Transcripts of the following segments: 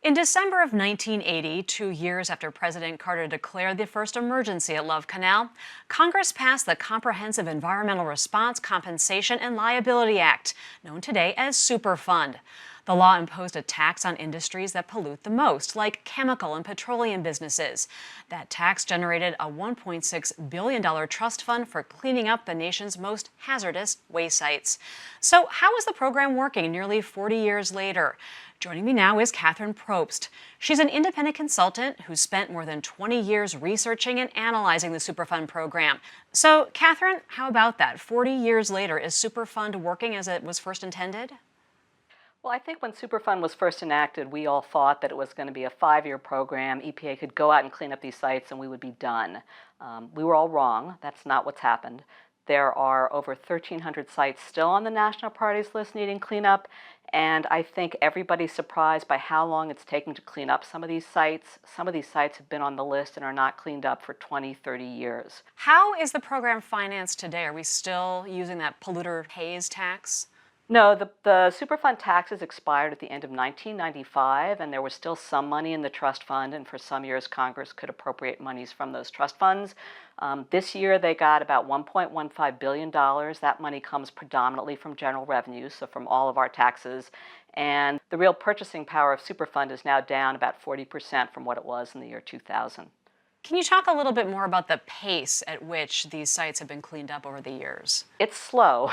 In December of 1980, 2 years after President Carter declared the first emergency at Love Canal, Congress passed the Comprehensive Environmental Response, Compensation, and Liability Act, known today as Superfund. The law imposed a tax on industries that pollute the most, like chemical and petroleum businesses. That tax generated a $1.6 billion trust fund for cleaning up the nation's most hazardous waste sites. So, how is the program working nearly 40 years later? Joining me now is Catherine Probst. She's an independent consultant who spent more than 20 years researching and analyzing the Superfund program. So, Catherine, how about that? 40 years later, is Superfund working as it was first intended? Well, I think when Superfund was first enacted, we all thought that it was going to be a 5-year program. EPA could go out and clean up these sites and we would be done. We were all wrong. That's not what's happened. There are over 1,300 sites still on the national priorities list needing cleanup, and I think everybody's surprised by how long it's taking to clean up some of these sites. Some of these sites have been on the list and are not cleaned up for 20, 30 years. How is the program financed today? Are we still using that polluter pays tax? No, the Superfund taxes expired at the end of 1995, and there was still some money in the trust fund, and for some years Congress could appropriate monies from those trust funds. This year they got about $1.15 billion. That money comes predominantly from general revenues, so from all of our taxes. And the real purchasing power of Superfund is now down about 40% from what it was in the year 2000. Can you talk a little bit more about the pace at which these sites have been cleaned up over the years? It's slow.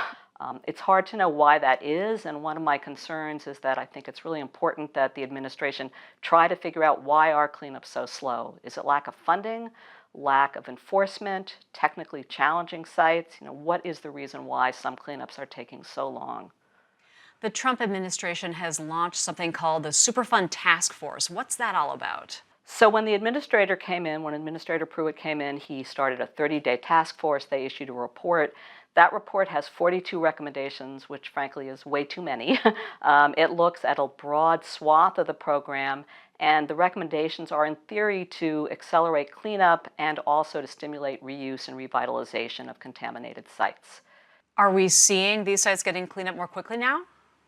It's hard to know why that is, and one of my concerns is that I think it's really important that the administration try to figure out why our cleanup's so slow. Is it lack of funding, lack of enforcement, technically challenging sites? What is the reason why some cleanups are taking so long? The Trump administration has launched something called the Superfund Task Force. What's that all about? So when Administrator Pruitt came in, he started a 30-day task force. They issued a report. That report has 42 recommendations, which frankly is way too many. It looks at a broad swath of the program, and the recommendations are in theory to accelerate cleanup and also to stimulate reuse and revitalization of contaminated sites. Are we seeing these sites getting cleaned up more quickly now?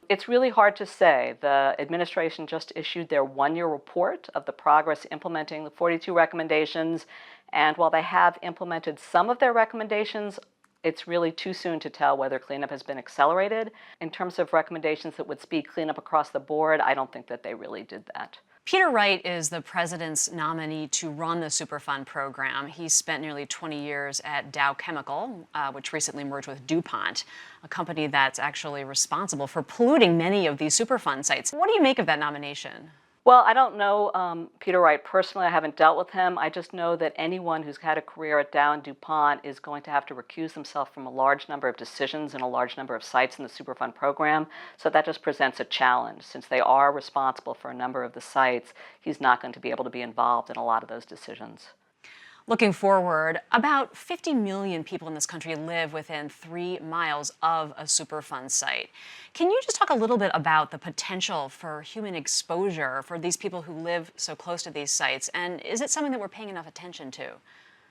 It's really hard to say. The administration just issued their 1-year report of the progress implementing the 42 recommendations, and while they have implemented some of their recommendations, it's really too soon to tell whether cleanup has been accelerated. In terms of recommendations that would speed cleanup across the board, I don't think that they really did that. Peter Wright is the president's nominee to run the Superfund program. He spent nearly 20 years at Dow Chemical, which recently merged with DuPont, a company that's actually responsible for polluting many of these Superfund sites. What do you make of that nomination? Well, I don't know Peter Wright personally. I haven't dealt with him. I just know that anyone who's had a career at Dow and DuPont is going to have to recuse themselves from a large number of decisions in a large number of sites in the Superfund program. So that just presents a challenge. Since they are responsible for a number of the sites, he's not going to be able to be involved in a lot of those decisions. Looking forward, about 50 million people in this country live within 3 miles of a Superfund site. Can you just talk a little bit about the potential for human exposure for these people who live so close to these sites? And is it something that we're paying enough attention to?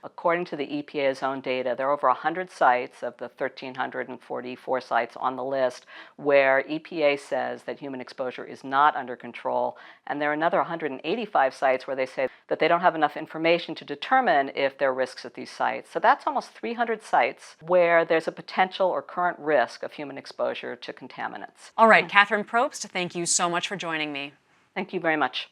According to the EPA's own data, there are over 100 sites of the 1,344 sites on the list where EPA says that human exposure is not under control. And there are another 185 sites where they say that they don't have enough information to determine if there are risks at these sites. So that's almost 300 sites where there's a potential or current risk of human exposure to contaminants. All right, Catherine Probst, thank you so much for joining me. Thank you very much.